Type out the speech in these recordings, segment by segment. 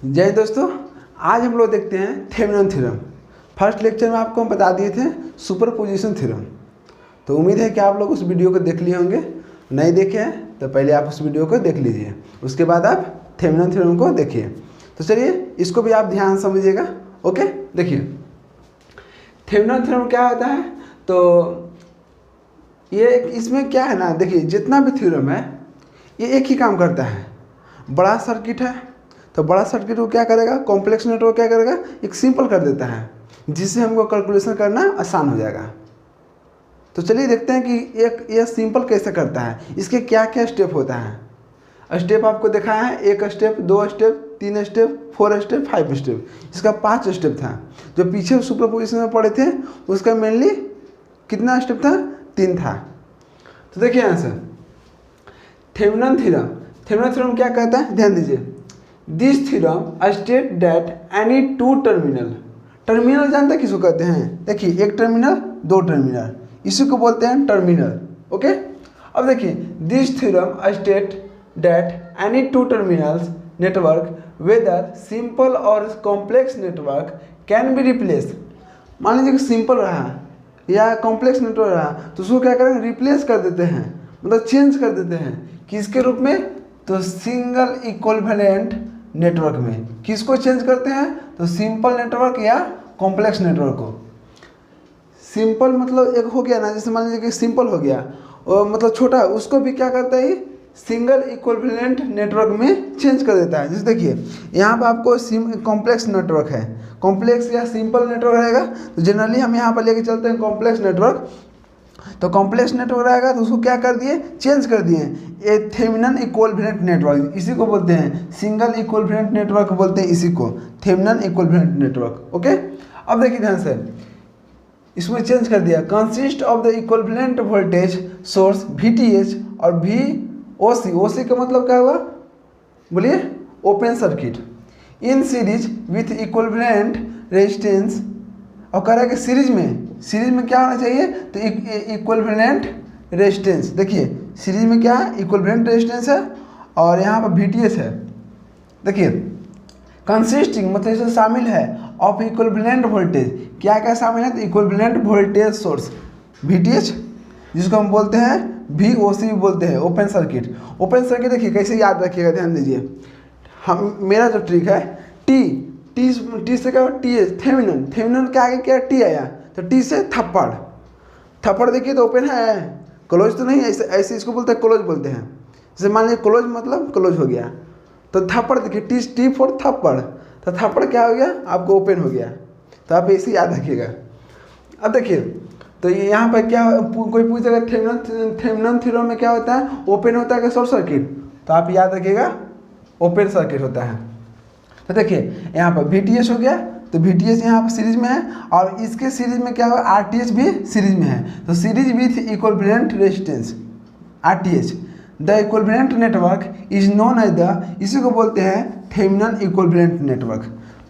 जय दोस्तों, आज हम लोग देखते हैं थेवेनिन थ्योरम। फर्स्ट लेक्चर में आपको हम बता दिए थे सुपरपोजिशन थ्योरम। तो उम्मीद है कि आप लोग उस वीडियो को देख लिए होंगे। नहीं देखे हैं तो पहले आप उस वीडियो को देख लीजिए, उसके बाद आप थेवेनिन थ्योरम को देखिए। तो चलिए इसको भी आप ध्यान समझिएगा। ओके, देखिए थेवेनिन थ्योरम क्या होता है। तो ये इसमें क्या है ना, देखिए जितना भी थ्योरम है ये एक ही काम करता है। बड़ा सर्किट है तो बड़ा सर्किट को क्या करेगा, कॉम्प्लेक्स नेटवर्क क्या करेगा, एक सिंपल कर देता है, जिससे हमको कैलकुलेशन करना आसान हो जाएगा। तो चलिए देखते हैं कि एक ये सिंपल कैसे करता है, इसके क्या क्या स्टेप होता है। स्टेप आपको दिखाया है, 1 step, 2 step, 3 step, 4 step, 5 step. इसका 5 स्टेप था। जो पीछे सुपरपोजिशन में पढ़े थे उसका मेनली कितना स्टेप था, 3 था। तो देखिए यहाँ से थेवेनिन थ्योरम क्या कहता है, ध्यान दीजिए। This theorem state that any to terminal जानते हैं किसको कहते हैं। देखिए एक टर्मिनल, 2 टर्मिनल, इसी को बोलते हैं टर्मिनल। ओके, अब देखिए this theorem state that any two terminals network whether simple or complex network can be replace. मान लीजिए कि सिंपल रहा या कॉम्प्लेक्स नेटवर्क रहा तो उसको क्या करेंगे, रिप्लेस कर देते हैं, मतलब चेंज कर देते हैं किसके रूप में, तो सिंगल इक्विवेलेंट नेटवर्क में। किसको चेंज करते हैं, तो सिंपल नेटवर्क या कॉम्प्लेक्स नेटवर्क को। सिंपल मतलब एक हो गया ना, जैसे मान लीजिए कि सिंपल हो गया और मतलब छोटा, उसको भी क्या करता है, सिंगल इक्विवेलेंट नेटवर्क में चेंज कर देता है। जैसे देखिए यहाँ पर आपको कॉम्प्लेक्स नेटवर्क है, कॉम्प्लेक्स या सिंपल नेटवर्क रहेगा तो जनरली हम यहाँ पर लेके चलते हैं कॉम्प्लेक्स नेटवर्क। तो कॉम्प्लेक्स नेटवर्क रहेगा तो उसको क्या कर दिए, चेंज कर दिए ये थेवेनिन इक्विवेलेंट नेटवर्क, इसी को बोलते हैं सिंगल इक्विवेलेंट नेटवर्क बोलते हैं, इसी को थेवेनिन इक्विवेलेंट नेटवर्क। ओके, अब देखिए ध्यान से, इसमें चेंज कर दिया, consist of the equivalent voltage source VTH और VOC। OC का मतलब क्या हुआ, बोलिए, open circuit in series with equivalent resistance. और कह रहा है कि सीरीज में क्या होना चाहिए, तो इक्विवेलेंट रेजिस्टेंस। देखिए सीरीज में क्या है, इक्विवेलेंट रेजिस्टेंस है और यहाँ पर VTH है। देखिए कंसिस्टिंग मतलब इसमें शामिल है ऑफ इक्विवेलेंट वोल्टेज, क्या क्या शामिल है, तो इक्विवेलेंट वोल्टेज सोर्स VTH, जिसको हम बोलते हैं VOC भी बोलते हैं, ओपन सर्किट। ओपन सर्किट देखिए कैसे याद रखिएगा, ध्यान दीजिए। हम मेरा जो ट्रिक है, टी से क्या, TH थेवेनिन के आगे क्या, T आया तो T से थप्पड़ देखिए तो ओपन है, क्लोज तो नहीं, ऐसे इसको बोलते हैं, क्लोज बोलते हैं। जैसे मान लीजिए क्लोज मतलब क्लोज हो गया, तो थप्पड़ देखिए T फॉर थप्पड़, तो थप्पड़ क्या हो गया, आपको ओपन हो गया। तो आप ऐसे याद रखिएगा। अब देखिए तो यहाँ पर क्या, कोई पूछेगा थेवेनिन थ्योरम में क्या होता है, ओपन होता है कि शॉर्ट सर्किट, तो आप याद रखिएगा ओपन सर्किट होता है। तो देखिए यहाँ पर VTH हो गया, तो VTH यहाँ पर सीरीज में है और इसके सीरीज में क्या होगा, RTH भी सीरीज में है। तो series with equivalent resistance RTH, the equivalent network is known as the, इसी को बोलते हैं थेवेनिन इक्विवेलेंट नेटवर्क।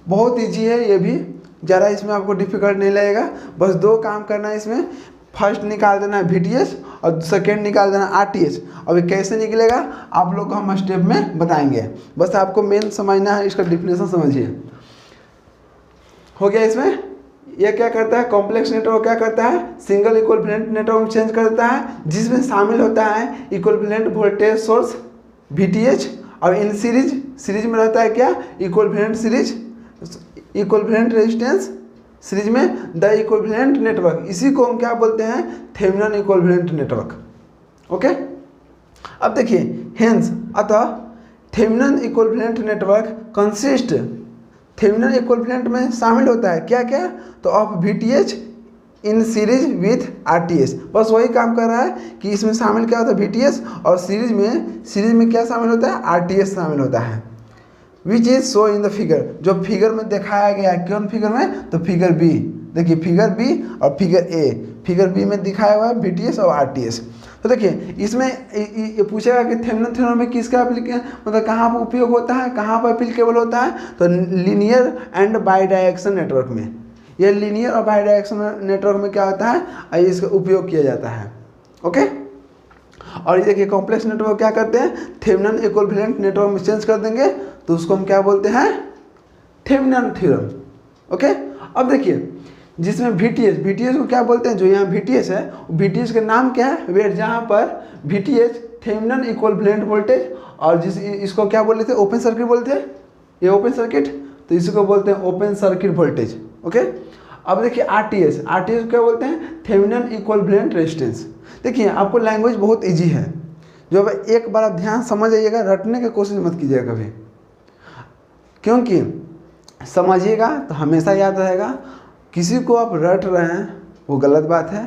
बहुत ईजी है ये भी, ज़्यादा इसमें आपको डिफिकल्ट नहीं लगेगा। बस 2 काम करना है इसमें, फर्स्ट निकाल देना है VTH और सेकेंड निकाल देना RTH। अभी कैसे निकलेगा आप लोग को हम स्टेप में बताएंगे, बस आपको मेन समझना है, इसका डिफिनेशन समझिए। हो गया इसमें, ये क्या करता है, कॉम्प्लेक्स नेटवर्क क्या करता है, सिंगल इक्विवेलेंट नेटवर्क में चेंज कर देता है, जिसमें शामिल होता है इक्विवेलेंट वोल्टेज सोर्स VTH और इन सीरीज में रहता है क्या, इक्विवेलेंट रेजिस्टेंस सीरीज में द इक्विवेलेंट नेटवर्क, इसी को हम क्या बोलते हैं, थेवेनिन इक्विवेलेंट नेटवर्क। ओके, अब देखिए हेंस अतः Thevenin equivalent network consist, Thevenin equivalent में शामिल होता है क्या क्या, तो of VTH in series with RTH। बस वही काम कर रहा है कि इसमें शामिल क्या होता है, VTH, और सीरीज में क्या शामिल होता है, RTH शामिल होता है। Which is show in the figure, जो फिगर में दिखाया गया है, कौन फिगर में, तो फिगर B। देखिए फिगर B और फिगर A, फिगर B में दिखाया हुआ है VTH और RTH। तो देखिए इसमें ये पूछेगा कि थेवेनिन थ्योरम में किसका मतलब कहाँ पर उपयोग होता है, कहाँ पर एप्लीकेबल होता है, तो लीनियर एंड बाईडायरेक्शनल नेटवर्क में। ये लीनियर और बाईडायरेक्शनल नेटवर्क में क्या होता है, इसका उपयोग किया जाता है। ओके, और ये देखिए कॉम्प्लेक्स नेटवर्क क्या करते हैं, थेवेनिन इक्विवेलेंट नेटवर्क में चेंज कर देंगे तो उसको हम क्या बोलते हैं, थेवेनिन थ्योरम। ओके, अब देखिए जिसमें VTH को क्या बोलते हैं, जो यहाँ VTH है VTH का नाम क्या है, वेयर, जहाँ पर VTH थेवेनिन इक्विवेलेंट वोल्टेज, और इसको क्या बोलते थे, ओपन सर्किट बोलते हैं, ये ओपन सर्किट, तो इसको बोलते हैं ओपन सर्किट वोल्टेज। ओके, अब देखिए RTH को क्या बोलते हैं, थेवेनिन इक्विवेलेंट रेजिस्टेंस। देखिए आपको लैंग्वेज बहुत इजी है, जो अब एक बार आप ध्यान समझ आइएगा, रटने की कोशिश मत कीजिएगा कभी, क्योंकि समझिएगा तो हमेशा याद रहेगा। किसी को आप रट रहे हैं वो गलत बात है,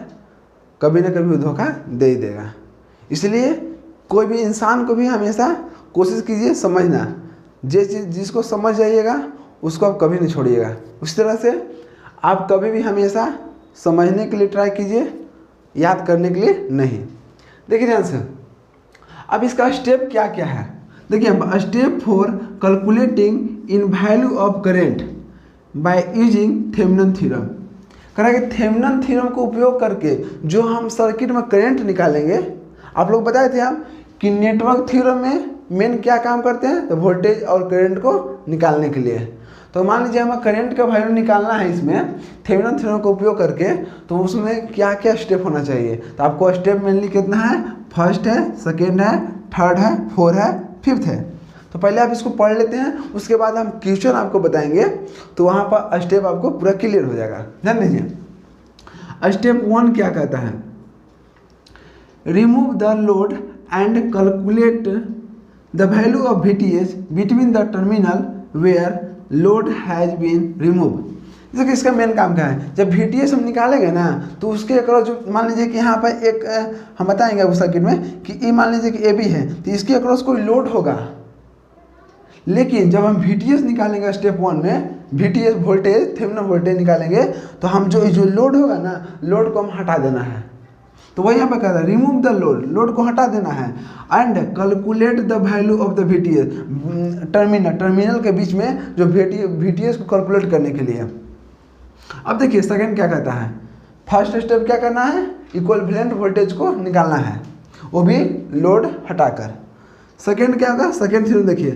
कभी ना कभी वो धोखा दे ही देगा। इसलिए कोई भी इंसान को भी हमेशा कोशिश कीजिए समझना, जिसको समझ जाइएगा उसको आप कभी नहीं छोड़िएगा। उस तरह से आप कभी भी हमेशा समझने के लिए ट्राई कीजिए, याद करने के लिए नहीं। देखिए ध्यान से, अब इसका स्टेप क्या क्या है, देखिए step 4 calculating in value of current by using Thevenin theorem. कह रहा है कि थेवेनिन थ्योरम को उपयोग करके जो हम सर्किट में करंट निकालेंगे, आप लोग बताए थे हम कि नेटवर्क थ्योरम में मेन क्या काम करते हैं, तो वोल्टेज और करंट को निकालने के लिए। तो मान लीजिए हमें करंट का वैल्यू निकालना है इसमें थेवेनिन थ्योरम का उपयोग करके, तो उसमें क्या क्या स्टेप होना चाहिए। तो आपको स्टेप मेनली कितना है, फर्स्ट है, सेकेंड है, थर्ड है, फोर्थ है, फिफ्थ है। तो पहले आप इसको पढ़ लेते हैं, उसके बाद हम क्वेश्चन आपको बताएंगे, तो वहाँ पर स्टेप आपको पूरा क्लियर हो जाएगा। ध्यान दीजिए, स्टेप 1 क्या कहता है, remove the load and calculate the value of VTH between the terminal where load has been remove. जैसे कि इसका मेन काम क्या है, जब VTH हम निकालेंगे ना, तो उसके अक्रॉस जो मान लीजिए कि यहाँ पर एक हम बताएंगे उस सर्किट में कि ये मान लीजिए कि AB है, तो इसके अक्रॉस कोई लोड होगा। लेकिन जब हम VTH निकालेंगे स्टेप 1 में, VTH वोल्टेज थेवेनिन वोल्टेज निकालेंगे, तो हम जो लोड होगा ना, लोड को हम हटा देना है। तो वही यहाँ पे कहता है रिमूव द लोड को हटा देना है, and calculate the value of the VTH terminal के बीच में जो VTH को कैलकुलेट करने के लिए। अब देखिए सेकंड क्या कहता है, फर्स्ट स्टेप क्या करना है, इक्विवेलेंट वोल्टेज को निकालना है, वो भी लोड हटाकर। सेकंड क्या होगा, सेकंड थ्योरम देखिए,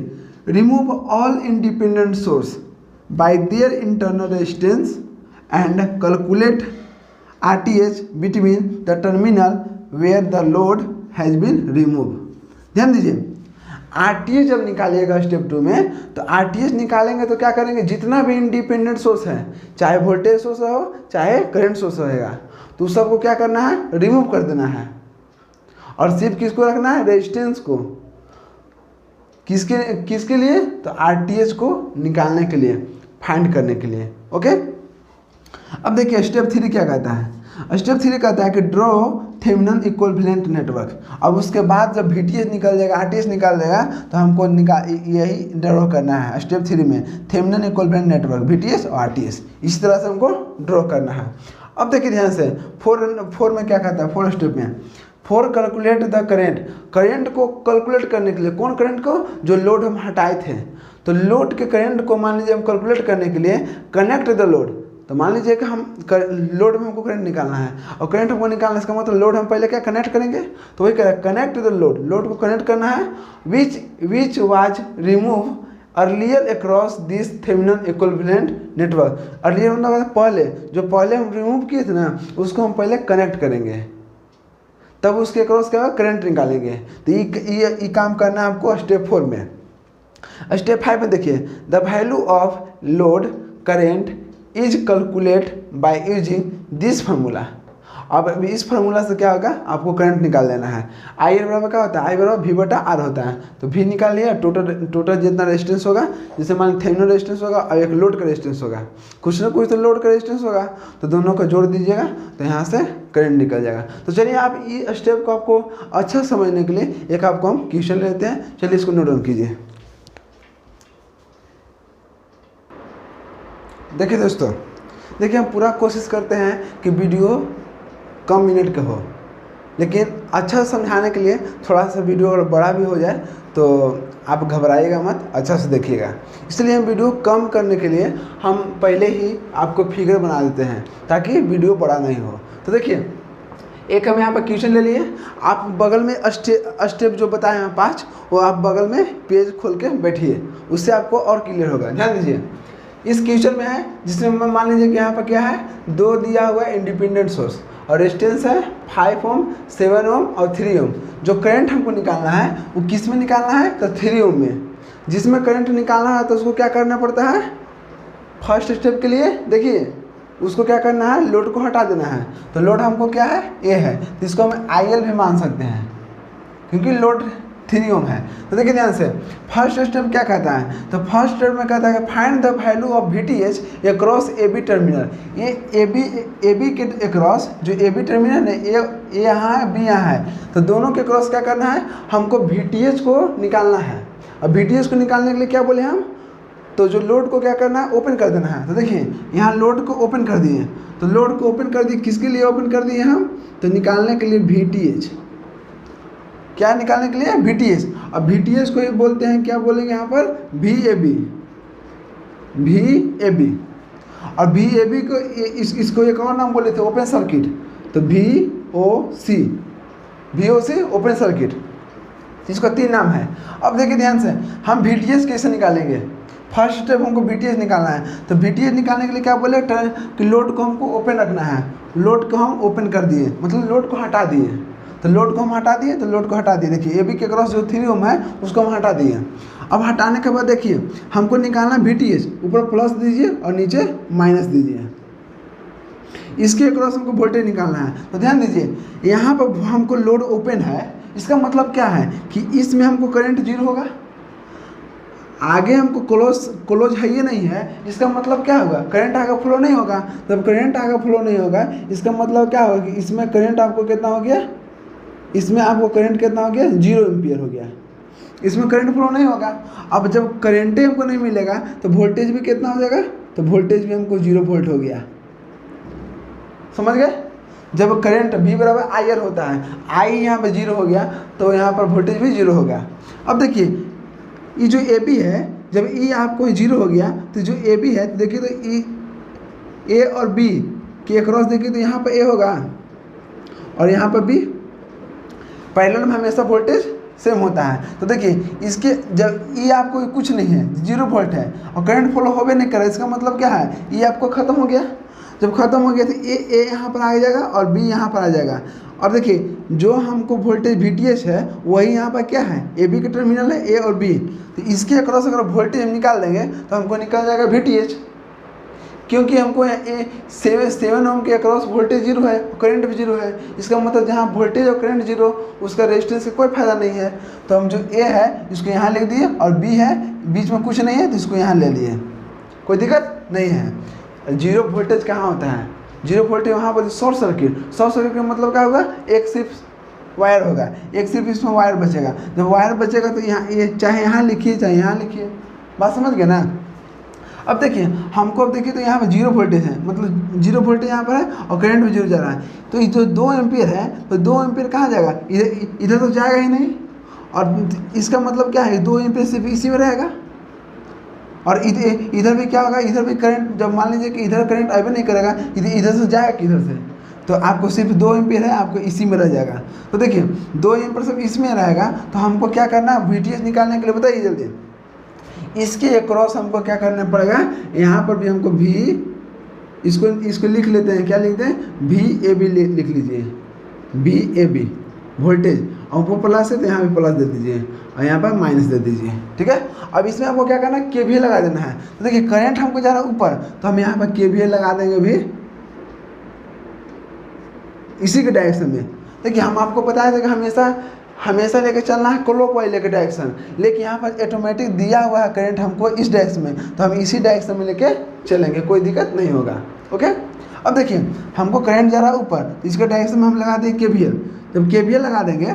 remove all independent source by their internal resistance and calculate RTH between the terminal where the load has been remove. ध्यान दीजिए, RTH जब निकालिएगा स्टेप 2 में, तो RTH निकालेंगे तो क्या करेंगे, जितना भी इंडिपेंडेंट सोर्स है, चाहे वोल्टेज सोर्स हो चाहे करंट सोर्स रहेगा, तो उस सबको क्या करना है, रिमूव कर देना है। और सिर्फ किसको रखना है, रेजिस्टेंस को। किसके लिए, तो RTH को निकालने के लिए, फाइंड करने के लिए। ओके, अब देखिए स्टेप 3 क्या कहता है, स्टेप 3 कहता है कि ड्रॉ थेवेनिन इक्विवेलेंट नेटवर्क। अब उसके बाद जब VTH निकल जाएगा, RTH निकाल देगा, तो हमको यही ड्रॉ करना है स्टेप 3 में, थेवेनिन इक्विवेलेंट नेटवर्क VTH और RTH, इस तरह से हमको ड्रॉ करना है। अब देखिए ध्यान से, 4 में क्या कहता है, 4 स्टेप में 4 कैलकुलेट द करंट को कैलकुलेट करने के लिए, कौन करंट को, जो लोड हम हटाए थे, तो लोड के करंट को मान लीजिए हम कैलकुलेट करने के लिए कनेक्ट द लोड। तो मान लीजिए कि हम लोड में हमको करंट निकालना है, और करंट हमको निकालना, इसका मतलब लोड हम पहले क्या कनेक्ट करेंगे, तो वही करें, कनेक्ट द लोड को कनेक्ट करना है, which was remove earlier across this Thevenin equivalent network. Earlier मतलब पहले हम रिमूव किए थे ना, उसको हम पहले कनेक्ट करेंगे, तब उसके अक्रॉस क्या करंट निकालेंगे। तो ये काम करना है आपको स्टेप 4 में। स्टेप 5 में देखिए, the value of load current is calculate by using this formula. अब इस फार्मूला से क्या होगा, आपको करंट निकाल लेना है। आई बराबर क्या होता है, आई बराबर V/R होता है। तो V निकाल लिया, टोटल जितना रेजिस्टेंस होगा, जैसे मान थेवेनिन रेजिस्टेंस होगा और एक लोड का रेजिस्टेंस होगा, कुछ ना कुछ तो लोड का रेजिस्टेंस होगा, तो दोनों को जोड़ दीजिएगा, तो यहाँ से करंट निकल जाएगा। तो चलिए आप ये स्टेप को आपको अच्छा समझने के लिए एक आपको हम क्वेश्चन लेते हैं, चलिए इसको नोट डाउन कीजिए। देखिए दोस्तों, देखिए हम पूरा कोशिश करते हैं कि वीडियो कम मिनट का हो, लेकिन अच्छा समझाने के लिए थोड़ा सा वीडियो अगर बड़ा भी हो जाए तो आप घबराइएगा मत, अच्छा से देखिएगा। इसलिए हम वीडियो कम करने के लिए हम पहले ही आपको फिगर बना देते हैं, ताकि वीडियो बड़ा नहीं हो। तो देखिए, एक हम यहाँ पर क्वेश्चन ले लिए, आप बगल में स्टेप जो बताए हैं 5, वो आप बगल में पेज खोल के बैठिए, उससे आपको और क्लियर होगा। ध्यान दीजिए, इस क्वेश्चन में है जिसमें मान लीजिए कि यहाँ पर क्या है, 2 दिया हुआ है इंडिपेंडेंट सोर्स और रेजिस्टेंस है 5 ओम, 7 ओम और 3 ओम। जो करंट हमको निकालना है वो किस में निकालना है, तो 3 ओम में। जिसमें करंट निकालना है तो उसको क्या करना पड़ता है, फर्स्ट स्टेप के लिए देखिए उसको क्या करना है, लोड को हटा देना है। तो लोड हमको क्या है, ए है, तो इसको हम IL भी मान सकते हैं क्योंकि लोड 3 ओम है। तो देखिए ध्यान से, फर्स्ट स्टेप क्या कहता है, तो फर्स्ट स्टेप में कहता है कि find the value of VTH across AB terminal. ये AB के अक्रॉस जो AB टर्मिनल है, ए यहाँ है, बी यहाँ है, तो दोनों के अक्रॉस क्या करना है, हमको VTH को निकालना है। अब VTH को निकालने के लिए क्या बोले हम, तो जो लोड को क्या करना है, ओपन कर देना है। तो देखिए यहाँ लोड को ओपन कर दिए, तो लोड को ओपन कर दिए, किसके लिए ओपन कर दिए हम, तो निकालने के लिए VTH। क्या निकालने के लिए, VTH। अब VTH को ही बोलते हैं, क्या बोलेंगे यहाँ पर, VAB। और VAB को इसको एक और नाम बोले थे, ओपन सर्किट, तो VOC ओपन सर्किट, इसका 3 नाम है। अब देखिए ध्यान से, हम VTH कैसे निकालेंगे, फर्स्ट स्टेप हमको VTH निकालना है। तो VTH निकालने के लिए क्या बोले कि लोड को हमको ओपन रखना है। लोड को हम ओपन कर दिए, मतलब लोड को हटा दिए, तो लोड को हम हटा दिए, तो लोड को हटा दिए। देखिए AB के क्रॉस जो 3 ओम है उसको हम हटा दिए। अब हटाने के बाद देखिए हमको निकालना VTH, ऊपर प्लस दीजिए और नीचे माइनस दीजिए, इसके क्रॉस हमको वोल्टेज निकालना है। तो ध्यान दीजिए यहाँ पर हमको लोड ओपन है, इसका मतलब क्या है कि इसमें हमको करंट 0 होगा, आगे हमको क्लोज है ये नहीं है, इसका मतलब क्या होगा, करंट आगे फ्लो नहीं होगा। जब करंट आगे फ्लो नहीं होगा इसका मतलब क्या होगा कि इसमें करंट आपको कितना हो गया, इसमें आपको करंट कितना हो गया, 0 एम्पियर हो गया, इसमें करंट फ्लो नहीं होगा। अब जब करंट हमको नहीं मिलेगा तो वोल्टेज भी कितना हो जाएगा, तो वोल्टेज भी हमको 0 वोल्ट हो गया, समझ गए। जब करंट V बराबर IR होता है, I यहाँ पर 0 हो गया तो यहाँ पर वोल्टेज भी 0 हो गया। अब देखिए ये जो AB है, जब E आपको 0 हो गया तो जो AB है, तो देखिए तो A और B के अक्रॉस देखिए तो यहाँ पर A होगा और यहाँ पर B, पैरेलल में हमेशा वोल्टेज सेम होता है। तो देखिए इसके जब E आपको कुछ नहीं है, 0 वोल्ट है और करंट फ्लो होवे नहीं कर रहा, इसका मतलब क्या है, E आपको ख़त्म हो गया। जब ख़त्म हो गया तो A यहाँ पर आ जाएगा और B यहाँ पर आ जाएगा। और देखिए जो हमको वोल्टेज VTH है वही यहाँ पर क्या है, AB के टर्मिनल है A और B, तो इसके अक्रॉस अगर वोल्टेज हम निकाल देंगे तो हमको निकल जाएगा VTH, क्योंकि हमको 7 ओम के अक्रॉस वोल्टेज 0 है, करंट भी 0 है। इसका मतलब जहाँ वोल्टेज और करंट 0 उसका रेजिस्टेंस का कोई फायदा नहीं है। तो हम जो A है इसको यहाँ लिख दिए और B है बीच में कुछ नहीं है तो इसको यहाँ ले लिए, कोई दिक्कत नहीं है। 0 वोल्टेज कहाँ होता है, 0 वोल्टेज वहाँ पर शॉर्ट सर्किट। शॉर्ट सर्किट का मतलब क्या होगा, एक सिर्फ वायर होगा, एक सिर्फ इसमें वायर बचेगा। जब वायर बचेगा तो यहाँ ये चाहे यहाँ लिखिए चाहे यहाँ लिखिए, बात समझ गए ना। अब देखिए हमको, अब देखिए तो यहाँ पर 0 वोल्टेज है, मतलब 0 वोल्टेज यहाँ पर है और करंट भी 0 जा रहा है। तो ये जो 2 एम्पियर है तो 2 एम्पियर कहाँ जाएगा, इधर तो जाएगा ही नहीं। और इसका मतलब क्या है, 2 एम्पियर सिर्फ इसी में रहेगा और इधर भी क्या होगा, इधर भी करंट, जब मान लीजिए कि इधर करंट अभी नहीं करेगा, इधर से जाएगा किधर से, तो आपको सिर्फ 2 एम्पियर है, आपको इसी में रह जाएगा। तो देखिए 2 एम्पियर सिर्फ इसमें रहेगा, तो हमको क्या करना है, VTH निकालने के लिए बताइए जल्दी। इसके अक्रॉस हमको क्या करना पड़ेगा, यहाँ पर भी हमको इसको लिख लेते हैं, क्या लिखते हैं, VAB लिख लीजिए, VAB वोल्टेज, और वो प्लस है तो यहाँ भी प्लस दे दीजिए और यहाँ पर माइनस दे दीजिए, ठीक है। अब इसमें आपको क्या करना है, KVL लगा देना है। तो देखिए करंट हमको जा रहा है ऊपर, तो हम यहाँ पर KVL लगा देंगे भी इसी के डायरेक्शन में। देखिए हम आपको बताया था कि हमेशा लेके चलना है क्लॉकवाइज लेके डायरेक्शन, लेकिन यहाँ पर ऑटोमेटिक दिया हुआ है करंट हमको इस डायरेक्शन में, तो हम इसी डायरेक्शन में लेके चलेंगे, कोई दिक्कत नहीं होगा, ओके। अब देखिए हमको करंट जा रहा है ऊपर, तो इसके डायरेक्शन में हम लगा देंगे KVL। जब KVL लगा देंगे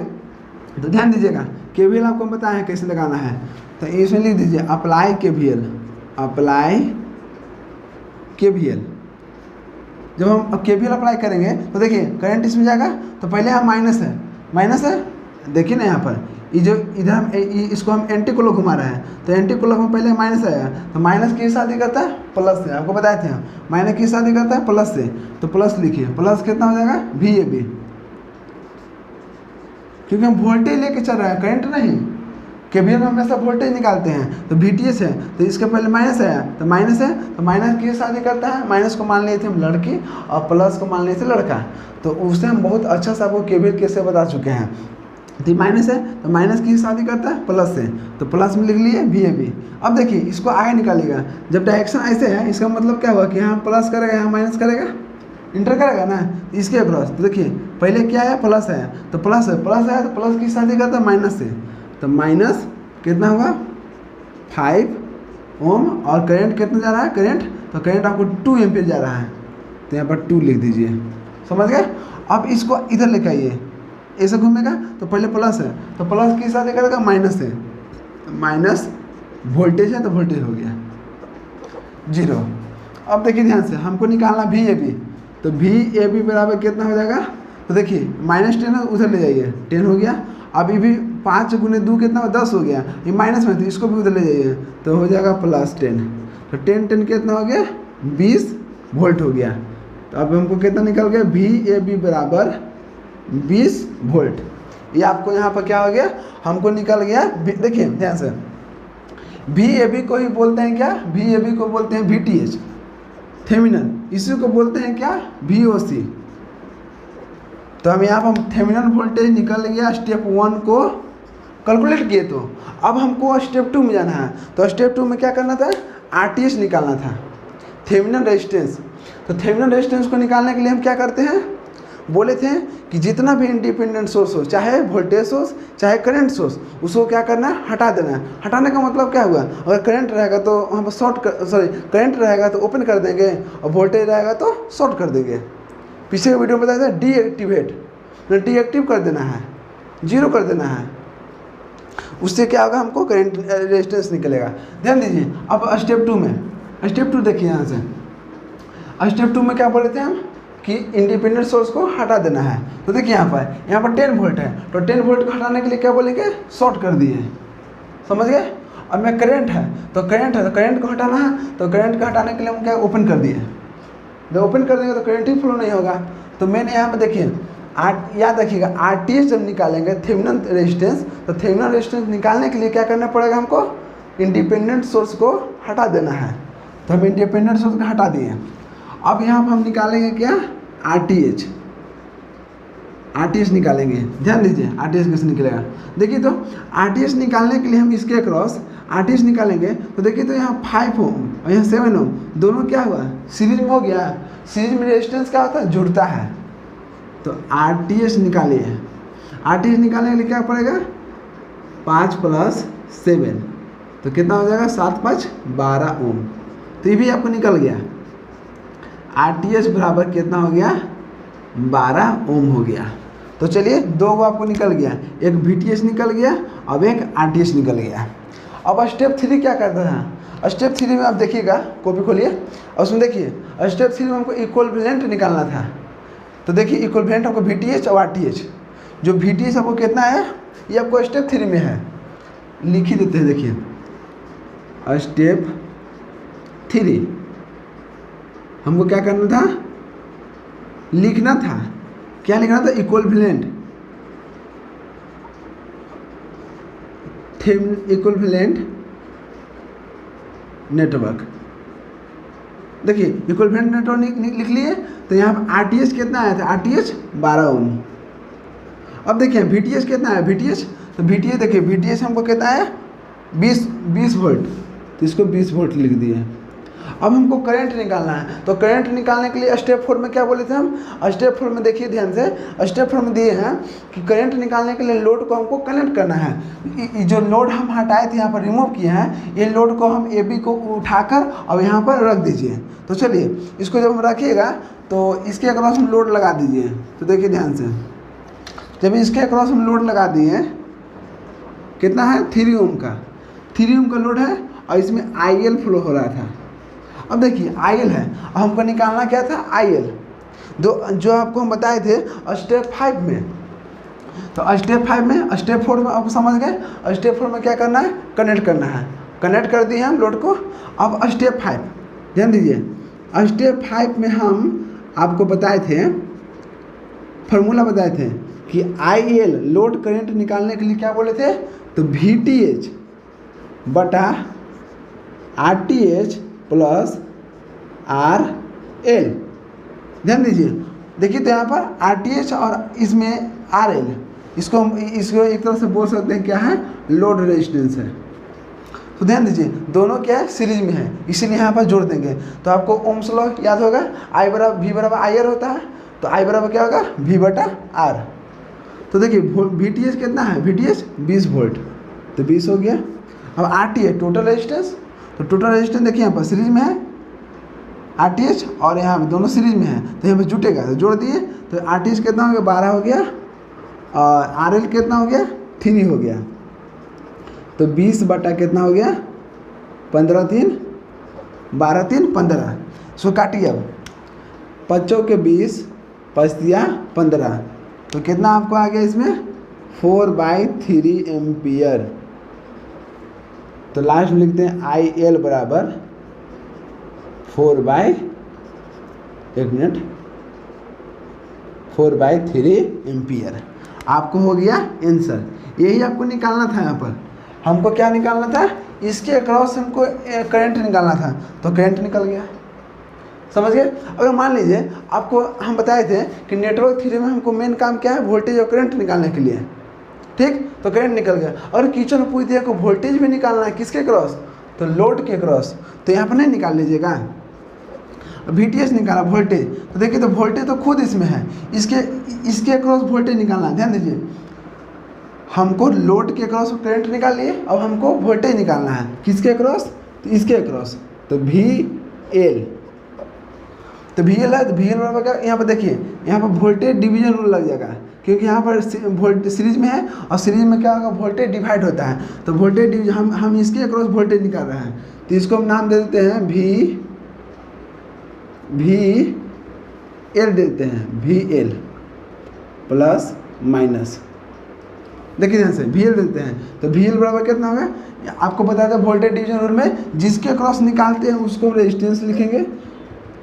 तो ध्यान दीजिएगा, KVL आपको बताया है कैसे लगाना है, तो इसमें लिख दीजिए अप्लाई KVL, अप्लाई KVL। जब हम KVL अप्लाई करेंगे तो देखिए करंट इसमें जाएगा, तो पहले यहाँ माइनस है, देखिए ना यहाँ पर ये जो इधर हम इसको हम एंटी क्लॉक घुमा रहे हैं, तो एंटी क्लॉक में पहले माइनस आएगा, तो माइनस की शादी करता है प्लस से, आपको बताए थे हम, माइनस की शादी करता है प्लस से, तो प्लस लिखिए, प्लस कितना हो जाएगा, VAB, क्योंकि हम वोल्टेज लेके चल रहे हैं, करंट नहीं। केवीएल में हमेशा वोल्टेज निकालते हैं, तो VTH है तो इसके पहले माइनस आया तो माइनस है, तो माइनस किस शादी करता है, माइनस को मान लिए थे हम लड़की और प्लस को मान लिए थे लड़का। तो उससे हम बहुत अच्छा सा आपको केवीएल कैसे बता चुके हैं। तो माइनस है तो माइनस की शादी करता है प्लस से, तो प्लस में लिख लिए VAB। अब देखिए इसको आगे निकालिएगा, जब डायरेक्शन ऐसे है इसका मतलब क्या हुआ कि यहाँ प्लस करेगा यहाँ माइनस करेगा, इंटर करेगा ना, इसके अक्रॉस। तो देखिए पहले क्या है, प्लस है तो प्लस है, प्लस है तो प्लस की शादी करता है माइनस से, तो माइनस कितना होगा 5 ओम, और करंट कितना जा रहा है, करंट तो करंट आपको 2 एम्पीयर जा रहा है, तो यहाँ पर 2 लिख दीजिए, समझ गए। अब इसको इधर लेके आइए, ऐसे घूमेगा तो पहले प्लस है तो प्लस की शादी करेगा माइनस से, तो माइनस वोल्टेज है तो वोल्टेज हो गया 0। अब देखिए ध्यान से हमको निकालना VAB, तो VAB बराबर कितना हो जाएगा, तो देखिए -10 है उधर ले जाइए 10 हो गया। अभी भी 5 गुने 2 कितना 10 हो गया, ये माइनस में तो इसको भी उधर ले जाइए तो हो जाएगा +10, तो 10 कितना हो गया 20 वोल्ट हो गया। तो अब हमको कितना निकल गया VAB बराबर 20 वोल्ट। ये आपको यहाँ पर क्या हो गया, हमको निकल गया, देखिए ध्यान से VAB को ही बोलते हैं क्या, VAB को बोलते हैं VTH थेवेनिन, इसी को बोलते हैं क्या VOC। तो हम यहाँ पर थेवेनिन वोल्टेज निकल गया स्टेप 1 को कैलकुलेट किए, तो अब हमको स्टेप 2 में जाना है। तो स्टेप 2 में क्या करना था, RTH निकालना था, थेवेनिन रेजिस्टेंस। तो थेवेनिन रेजिस्टेंस को निकालने के लिए हम क्या करते हैं, बोले थे कि जितना भी इंडिपेंडेंट सोर्स हो, चाहे वोल्टेज सोर्स चाहे करंट सोर्स, उसको क्या करना है, हटा देना है। हटाने का मतलब क्या हुआ, अगर करंट रहेगा तो हम करंट रहेगा तो ओपन कर देंगे, और वोल्टेज रहेगा तो शॉर्ट कर देंगे। पिछले वीडियो में बताया था डीएक्टिव कर देना है, 0 कर देना है, उससे क्या होगा, हमको करंट रेजिस्टेंस निकलेगा। ध्यान दीजिए। अब स्टेप 2 में, स्टेप 2 देखिए यहाँ से, स्टेप 2 में क्या बोले थे हम कि इंडिपेंडेंट सोर्स को हटा देना है। तो देखिए यहाँ पर 10 वोल्ट है, तो 10 वोल्ट को हटाने के लिए क्या बोलेंगे, शॉर्ट कर दिए, समझ गए। अब में करंट है तो करंट को हटाना है, तो करंट को हटाने के लिए हम क्या ओपन कर दिए, जब ओपन कर देंगे तो करंट ही फ्लो नहीं होगा। तो मैंने यहाँ पर देखिए याद रखिएगा, RTH जब निकालेंगे थेवेनिन रेजिस्टेंस, तो थेवेनिन रेजिस्टेंस निकालने के लिए क्या करना पड़ेगा, हमको इंडिपेंडेंट सोर्स को हटा देना है। तो हम इंडिपेंडेंट सोर्स को हटा दिए। अब यहाँ पर हम निकालेंगे क्या, RTH निकालेंगे। ध्यान दीजिए RTH कैसे निकलेगा, देखिए। तो RTH निकालने के लिए हम इसके अक्रॉस RTH निकालेंगे, तो देखिए तो यहाँ 5 ओम और यहाँ 7 ओम, दोनों क्या हुआ, सीरीज में हो गया। सीरीज में रेजिस्टेंस क्या होता है, जुड़ता है। तो RTH निकालिए, RTH निकालने के लिए क्या पड़ेगा, 5 + 7, तो कितना हो जाएगा, 7 × 5 = 12 ओम। तो ये भी आपको निकल गया, RTH बराबर कितना हो गया, 12 ओम हो गया। तो चलिए 2 को आपको निकल गया, एक VTH निकल गया, अब एक RTH निकल गया। अब स्टेप 3 क्या करता था, स्टेप 3 में आप देखिएगा, कॉपी खोलिए और उसमें देखिए स्टेप 3 में हमको इक्विवेलेंट निकालना था। तो देखिए इक्विवेलेंट हमको VTH और RTH, जो VTH आपको कितना है, ये आपको स्टेप 3 में है, लिख ही देते हैं। देखिए स्टेप 3 हमको क्या करना था, लिखना था, क्या लिखना था, इक्विवेलेंट नेटवर्क। देखिए इक्विवेलेंट नेटवर्क लिख लिए। तो यहाँ पर RTH कितना आया था, RTH 12 ओम। अब देखिए VTH कितना है, तो VTH देखिए VTH हमको कितना है, 20 वोल्ट, तो इसको 20 वोल्ट लिख दिए। अब हमको करंट निकालना है, तो करंट निकालने के लिए स्टेप 4 में क्या बोले थे हम, स्टेप 4 में देखिए ध्यान से, स्टेप 4 में दिए हैं कि करंट निकालने के लिए लोड को हमको कनेक्ट करना है। जो लोड हम हटाए थे यहाँ पर रिमूव किए हैं, ये लोड को हम AB को उठाकर अब यहाँ पर रख दीजिए। तो चलिए इसको जब हम रखिएगा तो इसके अक्रॉस हम लोड लगा दीजिए। तो देखिए ध्यान से, जब इसके अक्रॉस हम लोड लगा दिए, कितना है, 3 ओम का लोड है, और इसमें IL फ्लो हो रहा था। अब देखिए IL है, अब हमको निकालना क्या था, IL, जो आपको हम बताए थे स्टेप 5 में। तो स्टेप 5 में, स्टेप 4 में आप समझ गए। स्टेप 4 में क्या करना है, कनेक्ट करना है, कनेक्ट कर दिए हम लोड को। अब स्टेप 5 ध्यान दीजिए, स्टेप 5 में हम आपको बताए थे, फार्मूला बताए थे कि IL लोड करंट निकालने के लिए क्या बोले थे, तो VTH बटा RTH प्लस RL। ध्यान दीजिए, देखिए तो यहाँ पर RTH और इसमें RL, इसको एक तरह से बोल सकते हैं क्या है, लोड रेजिस्टेंस है। तो ध्यान दीजिए दोनों क्या है, सीरीज में है, इसीलिए यहाँ पर जोड़ देंगे। तो आपको ओम्स लॉ याद होगा, V बराबर IR होता है, तो I बराबर क्या होगा, V बटा R। तो देखिए VTH कितना है, VTH 20 वोल्ट, तो 20 हो गया। अब RTH टोटल रेजिस्टेंस, तो टोटल रेजिस्टेंस देखिए यहाँ पर सीरीज में है RTH और यहाँ पर दोनों सीरीज में है, तो यहाँ पर जुटेगा, तो जोड़ दिए तो RTH कितना हो गया, 12 हो गया, और RL कितना हो गया, 3 हो गया। तो 20 बटा कितना हो गया, 15 3 12 3 15। इसको काटिए अब, 5 के 20 5 दिया 15, तो कितना आपको आ गया इसमें 4/3 एम्पियर। तो लास्ट में लिखते हैं IL बराबर 4/3 एम्पियर। आपको हो गया आंसर, यही आपको निकालना था। यहाँ पर हमको क्या निकालना था, इसके अक्रॉस हमको करंट निकालना था, तो करंट निकल गया, समझ गए। अगर मान लीजिए आपको हम बताए थे कि नेटवर्क थ्योरी में हमको मेन काम क्या है, वोल्टेज और करंट निकालने के लिए, ठीक, तो करंट निकल गया। और किचन में पूछ दिया को वोल्टेज भी निकालना है, किसके क्रॉस, तो लोड के क्रॉस, तो यहाँ पर नहीं निकाल लीजिएगा। VTH निकाला वोल्टेज, तो देखिए तो वोल्टेज तो खुद इसमें है, इसके अक्रॉस वोल्टेज निकालना है। ध्यान दीजिए हमको लोड के अक्रॉस करंट निकाल लिए, अब हमको वोल्टेज निकालना है, किसके अक्रॉस, तो इसके अक्रॉस, तो VL। तो VL है, तो VL बराबर क्या, यहाँ पर देखिए यहाँ पर वोल्टेज डिवीजन रूल लग जाएगा, क्योंकि यहाँ पर सीरीज में है, और सीरीज में क्या होगा, वोल्टेज डिवाइड होता है। तो वोल्टेज डिवीजन हम इसके अक्रॉस वोल्टेज निकाल रहे हैं, तो इसको हम नाम दे देते हैं VL देते हैं, VL प्लस माइनस। देखिए ध्यान से VL देते हैं, तो VL बराबर कितना होगा, आपको बताया था वोल्टेज डिवीजन रूल में जिसके अक्रॉस निकालते हैं उसको हम रेजिस्टेंस लिखेंगे।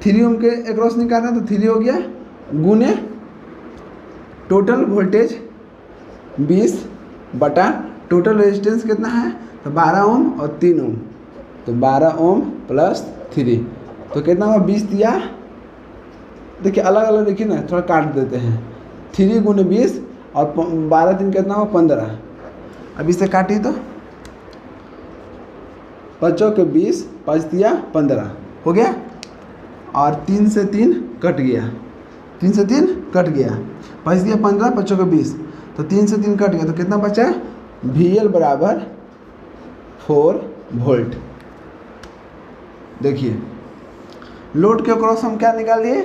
3 ओम के अक्रॉस निकालना है, तो 3 हो गया, गुने टोटल वोल्टेज 20 बटा टोटल रेजिस्टेंस कितना है, तो 12 ओम और 3 ओम, तो 12 ओम प्लस 3, तो कितना होगा 20 दिया। देखिए अलग अलग देखिए ना, थोड़ा काट देते हैं, 3 गुने 20 और 12 3 कितना होगा 15। अब इसे काटिए तो 5 के 20 5 दिया 15 हो गया, और 3 से 3 कट गया, 3 से 3 कट गया, 5 दिया 15, 5 के 20, तो 3 से 3 कट गया, तो कितना बचा, VL बराबर 4 वोल्ट। देखिए लोड के अक्रॉस हम क्या निकाल लिए,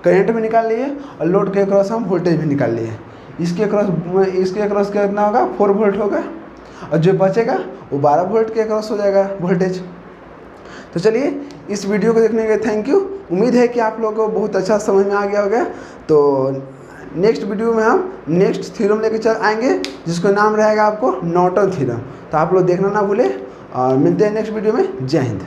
करंट भी निकाल लिए, और लोड के अक्रॉस हम वोल्टेज भी निकाल लिए। इसके अक्रॉस कितना होगा, 4 वोल्ट होगा, और जो बचेगा वो 12 वोल्ट के अक्रॉस हो जाएगा वोल्टेज। तो चलिए इस वीडियो को देखने के लिए थैंक यू। उम्मीद है कि आप लोगों को बहुत अच्छा समझ में आ गया होगा। तो नेक्स्ट वीडियो में हम नेक्स्ट थ्योरम लेकर चल आएंगे, जिसका नाम रहेगा आपको नॉर्टन थ्योरम। तो आप लोग देखना ना भूलें, और मिलते हैं नेक्स्ट वीडियो में। जय हिंद।